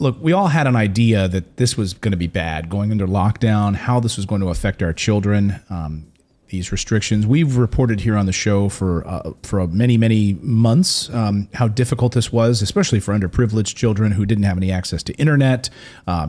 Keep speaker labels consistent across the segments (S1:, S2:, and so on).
S1: look, we all had an idea that this was going to be bad, going under lockdown, how this was going to affect our children, these restrictions. We've reported here on the show for many, many months how difficult this was, especially for underprivileged children who didn't have any access to internet.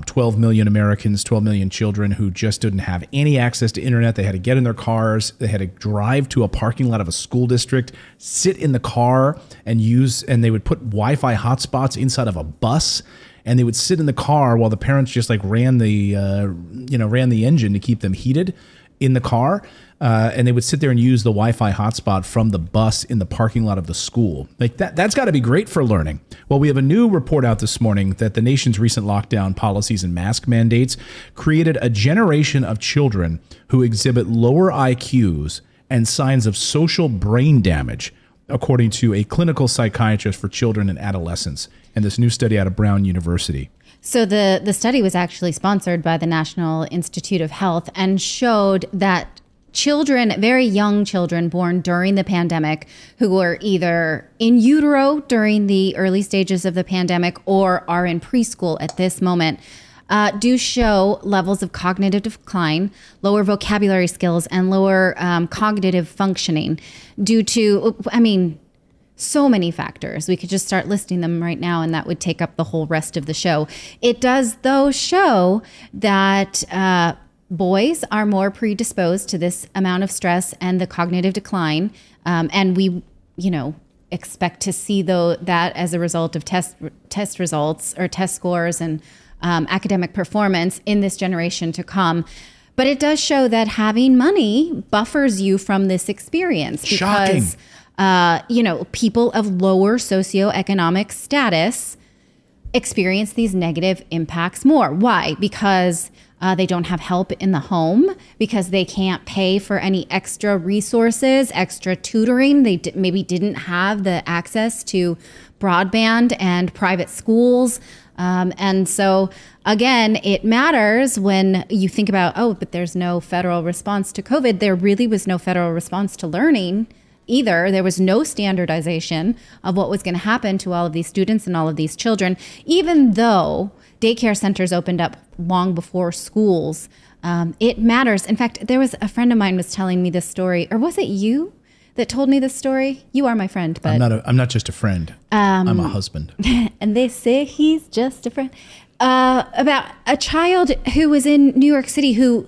S1: 12 million Americans, 12 million children who just didn't have any access to internet. They had to get in their cars. They had to drive to a parking lot of a school district, sit in the car and they would put Wi-Fi hotspots inside of a bus. And they would sit in the car while the parents just like ran the engine to keep them heated in the car. And they would sit there and use the Wi-Fi hotspot from the bus in the parking lot of the school. Like that's got to be great for learning. Well, we have a new report out this morning that the nation's recent lockdown policies and mask mandates created a generation of children who exhibit lower IQs and signs of social brain damage, according to a clinical psychiatrist for children and adolescents, and this new study out of Brown University.
S2: So the study was actually sponsored by the National Institute of Health and showed that children, very young children born during the pandemic who were either in utero during the early stages of the pandemic or are in preschool at this moment, do show levels of cognitive decline, lower vocabulary skills, and lower cognitive functioning due to, so many factors. We could just start listing them right now, and that would take up the whole rest of the show. It does, though, show that boys are more predisposed to this amount of stress and the cognitive decline. And we, expect to see that as a result of test results or test scores and academic performance in this generation to come. But it does show that having money buffers you from this experience. Because, people of lower socioeconomic status experience these negative impacts more. Why? Because they don't have help in the home, because they can't pay for any extra resources, extra tutoring. They maybe didn't have the access to broadband and private schools. And so, again, it matters when you think about, but there's no federal response to COVID. There really was no federal response to learning either. There was no standardization of what was going to happen to all of these students and all of these children, even though daycare centers opened up long before schools. It matters. In fact, there was a friend of mine was telling me this story, or was it you that told me this story? You are my friend, but
S1: I'm not just a friend. I'm a husband.
S2: And they say he's just a friend. About a child who was in New York City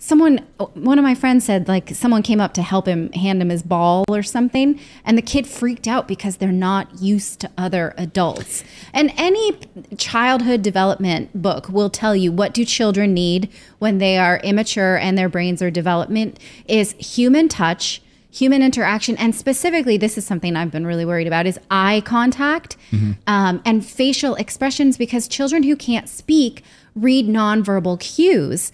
S2: one of my friends said, like, someone came up to help him, hand him his ball or something, and the kid freaked out because they're not used to other adults. And any childhood development book will tell you what do children need when they are immature and their brains are development is human touch, human interaction, and specifically, this is something I've been really worried about, is eye contact and facial expressions, because children who can't speak read nonverbal cues.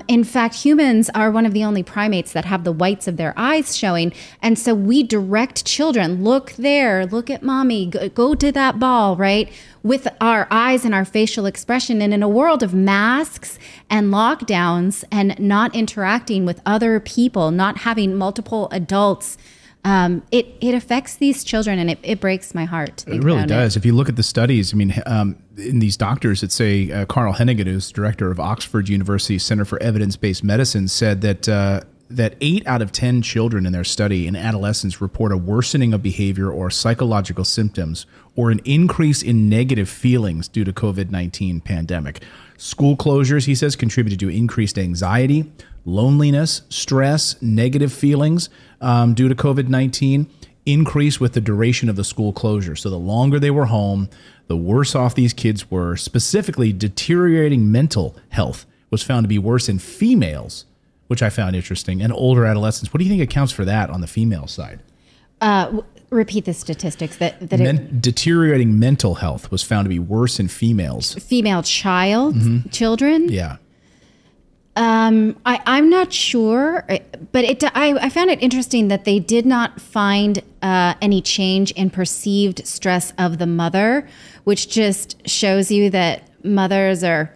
S2: In fact, humans are one of the only primates that have the whites of their eyes showing. And so we direct children, look there, look at mommy, go to that ball, right? With our eyes and our facial expression. And in a world of masks and lockdowns and not interacting with other people, not having multiple adults, it affects these children, and it breaks my heart.
S1: It really does. If you look at the studies, in these doctors that say, Carl Hennigan, who's director of Oxford University Center for Evidence-Based Medicine, said that 8 out of 10 children in their study in adolescents report a worsening of behavior or psychological symptoms or an increase in negative feelings due to COVID-19 pandemic. School closures, he says, contributed to increased anxiety, loneliness, stress, negative feelings due to COVID-19, increase with the duration of the school closure. So the longer they were home, the worse off these kids were. Specifically, deteriorating mental health was found to be worse in females, which I found interesting, and older adolescents. What do you think accounts for that on the female side?
S2: Repeat the statistics.
S1: Deteriorating mental health was found to be worse in females.
S2: Female children?
S1: Yeah.
S2: I'm not sure, but I found it interesting that they did not find any change in perceived stress of the mother, which just shows you that mothers are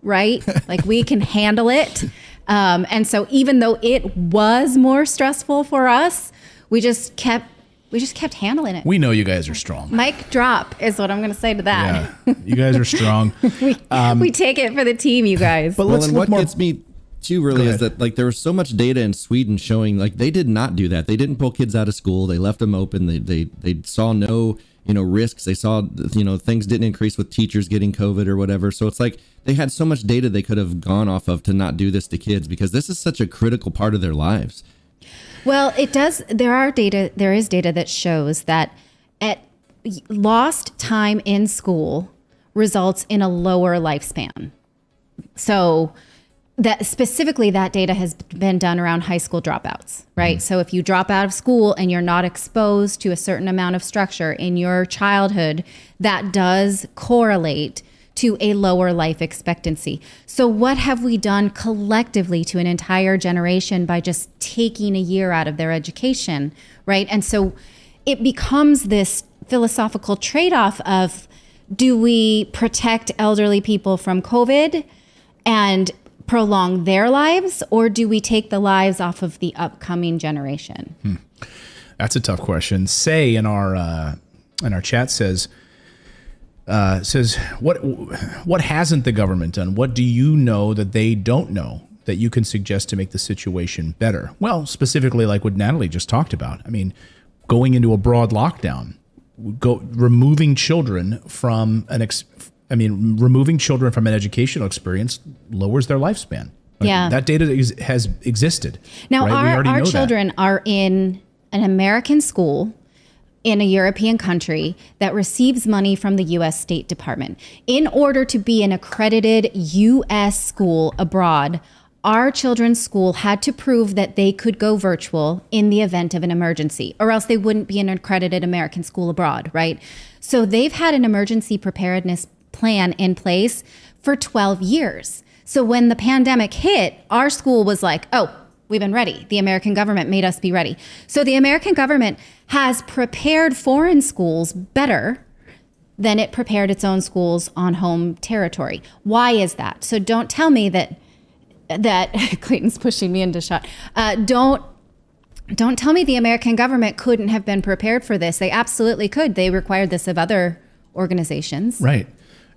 S2: right. Like, we can handle it. And so even though it was more stressful for us, we just kept We just kept handling it.
S1: We know you guys are strong.
S2: Mic drop is what I'm going to say to that.
S1: Yeah, you guys are strong.
S2: We take it for the team, you guys.
S3: But let's what gets me too really is that like there was so much data in Sweden showing like they did not do that. They didn't pull kids out of school. They left them open. They saw no risks. They saw things didn't increase with teachers getting COVID or whatever. So it's like they had so much data they could have gone off of to not do this to kids because this is such a critical part of their lives.
S2: Well, it does. There is data that shows that lost time in school results in a lower lifespan. So that specifically that data has been done around high school dropouts, right? Mm-hmm. So if you drop out of school and you're not exposed to a certain amount of structure in your childhood, that does correlate to a lower life expectancy. So what have we done collectively to an entire generation by just taking a year out of their education, right? And so it becomes this philosophical trade-off of, do we protect elderly people from COVID and prolong their lives, or do we take the lives off of the upcoming generation?
S1: That's a tough question. Say in our chat says what hasn't the government done? What do you know that they don't know that you can suggest to make the situation better? Well, specifically like what Natalie just talked about. I mean, going into a broad lockdown, removing children from removing children from an educational experience lowers their lifespan. That data has existed.
S2: Now,
S1: right?
S2: our children are in an American school in a European country that receives money from the U.S. State Department. In order to be an accredited U.S. school abroad, our children's school had to prove that they could go virtual in the event of an emergency, or else they wouldn't be an accredited American school abroad, right? So they've had an emergency preparedness plan in place for 12 years. So when the pandemic hit, our school was like, oh, we've been ready. The American government made us be ready. So the American government has prepared foreign schools better than it prepared its own schools on home territory. Why is that? So don't tell me that Clayton's pushing me into shot. Don't tell me the American government couldn't have been prepared for this. They absolutely could. They required this of other organizations.
S1: Right.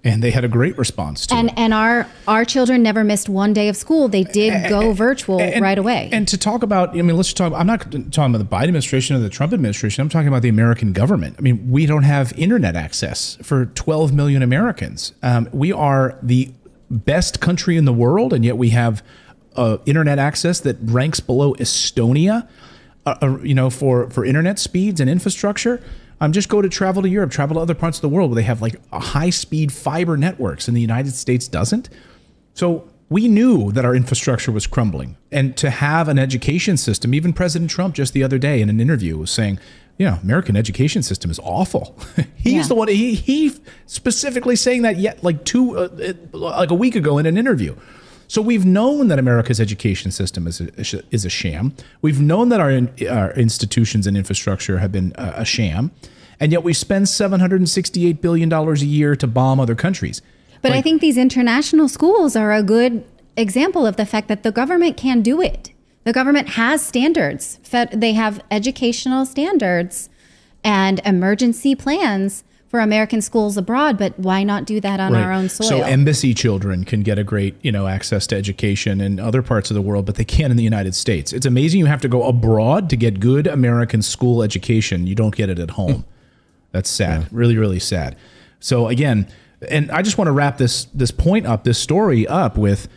S1: And they had a great response to it.
S2: And our children never missed one day of school. They did go virtual right away.
S1: And to talk about, let's talk, I'm not talking about the Biden administration or the Trump administration. I'm talking about the American government. I mean, we don't have internet access for 12 million Americans. We are the best country in the world, and yet we have internet access that ranks below Estonia, for internet speeds and infrastructure. Just travel to Europe, travel to other parts of the world where they have like a high-speed fiber networks, and the United States doesn't. So we knew that our infrastructure was crumbling, and to have an education system, even President Trump just the other day in an interview was saying, American education system is awful. He's the one, he specifically saying that like a week ago in an interview. So we've known that America's education system is a sham. We've known that our institutions and infrastructure have been a sham, and yet we spend $768 billion a year to bomb other countries.
S2: But I think these international schools are a good example of the fact that the government can do it. The government has standards. They have educational standards and emergency plans for American schools abroad, but why not do that on our own soil?
S1: So embassy children can get a great, access to education in other parts of the world, but they can't in the United States. It's amazing you have to go abroad to get good American school education. You don't get it at home. That's sad. Yeah. Really, really sad. So again, and I just want to wrap this story up with,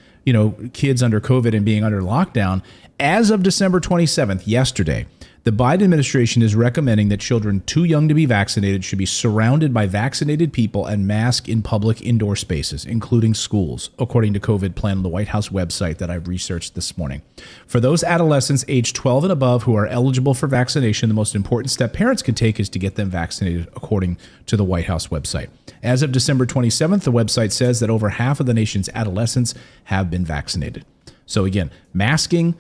S1: kids under COVID and being under lockdown. As of December 27th, yesterday, the Biden administration is recommending that children too young to be vaccinated should be surrounded by vaccinated people and masked in public indoor spaces, including schools, according to COVID plan on the White House website that I've researched this morning. For those adolescents aged 12 and above who are eligible for vaccination, the most important step parents can take is to get them vaccinated, according to the White House website. As of December 27th, the website says that over half of the nation's adolescents have been vaccinated. So again, masking,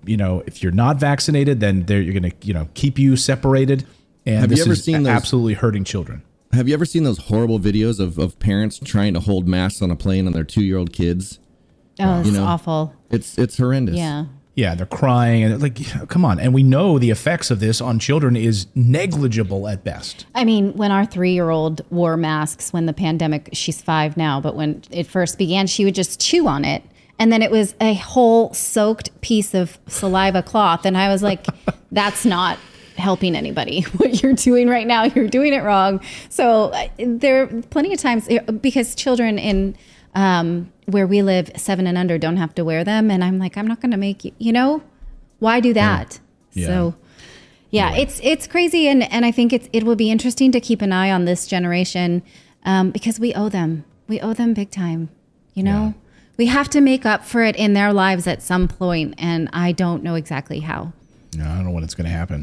S1: if you're not vaccinated, then you're going to, keep you separated. And have you ever seen those absolutely hurting children?
S3: Have you ever seen those horrible videos of parents trying to hold masks on a plane on their 2-year-old kids?
S2: Oh, it's awful.
S3: It's horrendous.
S2: Yeah.
S1: Yeah, they're crying and like, come on. And we know the effects of this on children is negligible at best.
S2: I mean, when our 3-year-old wore masks when the pandemic, she's 5 now, but when it first began, she would just chew on it. And then it was a whole soaked piece of saliva cloth. And I was like, that's not helping anybody. What you're doing right now, you're doing it wrong. So there are plenty of times because children in where we live 7 and under don't have to wear them. And I'm like, I'm not going to make you, why do that?
S1: Yeah.
S2: So yeah, it's crazy. And I think it will be interesting to keep an eye on this generation because we owe them big time,
S1: Yeah.
S2: We have to make up for it in their lives at some point, and I don't know exactly how.
S1: No, I don't know when it's going to happen.